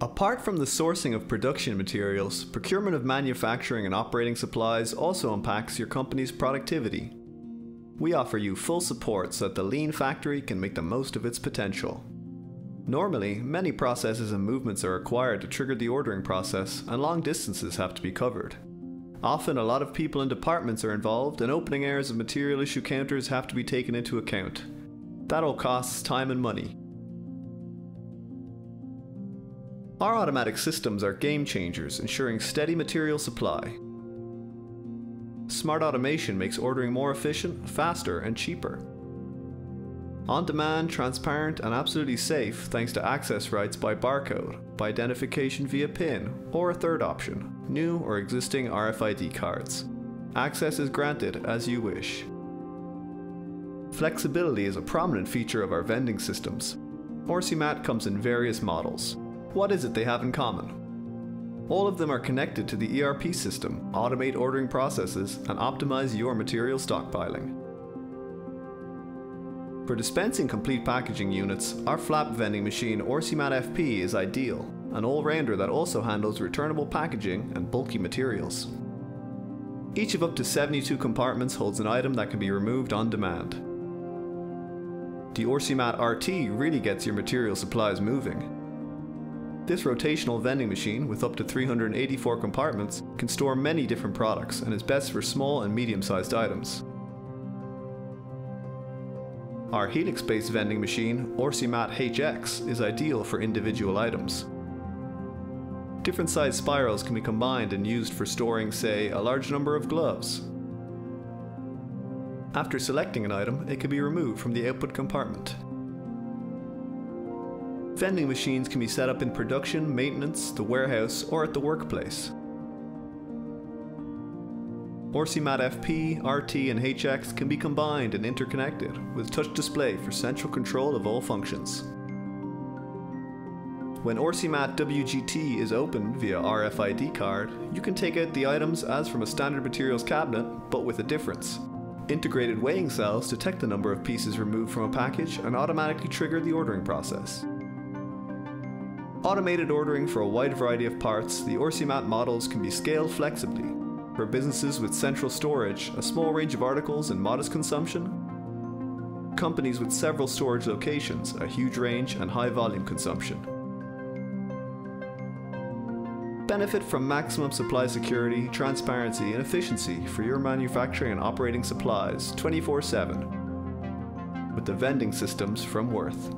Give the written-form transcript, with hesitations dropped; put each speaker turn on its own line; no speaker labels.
Apart from the sourcing of production materials, procurement of manufacturing and operating supplies also impacts your company's productivity. We offer you full support so that the lean factory can make the most of its potential. Normally, many processes and movements are required to trigger the ordering process, and long distances have to be covered. Often, a lot of people and departments are involved, and opening hours of material issue counters have to be taken into account. That all costs time and money. Our automatic systems are game changers, ensuring steady material supply. Smart automation makes ordering more efficient, faster, and cheaper. On-demand, transparent, and absolutely safe thanks to access rights by barcode, by identification via PIN, or a third option, new or existing RFID cards. Access is granted as you wish. Flexibility is a prominent feature of our vending systems. ORSY Mat comes in various models. What is it they have in common? All of them are connected to the ERP system, automate ordering processes, and optimize your material stockpiling. For dispensing complete packaging units, our flap vending machine ORSY Mat FP is ideal, an all-rounder that also handles returnable packaging and bulky materials. Each of up to 72 compartments holds an item that can be removed on demand. The ORSY Mat RT really gets your material supplies moving. This rotational vending machine, with up to 384 compartments, can store many different products and is best for small and medium-sized items. Our helix-based vending machine, ORSY Mat HX, is ideal for individual items. Different size spirals can be combined and used for storing, say, a large number of gloves. After selecting an item, it can be removed from the output compartment. Vending machines can be set up in production, maintenance, the warehouse, or at the workplace. ORSY Mat FP, RT, and HX can be combined and interconnected with touch display for central control of all functions. When ORSY Mat WGT is opened via RFID card, you can take out the items as from a standard materials cabinet, but with a difference. Integrated weighing cells detect the number of pieces removed from a package and automatically trigger the ordering process. Automated ordering for a wide variety of parts, the ORSY Mat models can be scaled flexibly. For businesses with central storage, a small range of articles and modest consumption. Companies with several storage locations, a huge range and high volume consumption. Benefit from maximum supply security, transparency, and efficiency for your manufacturing and operating supplies 24/7 with the vending systems from Würth.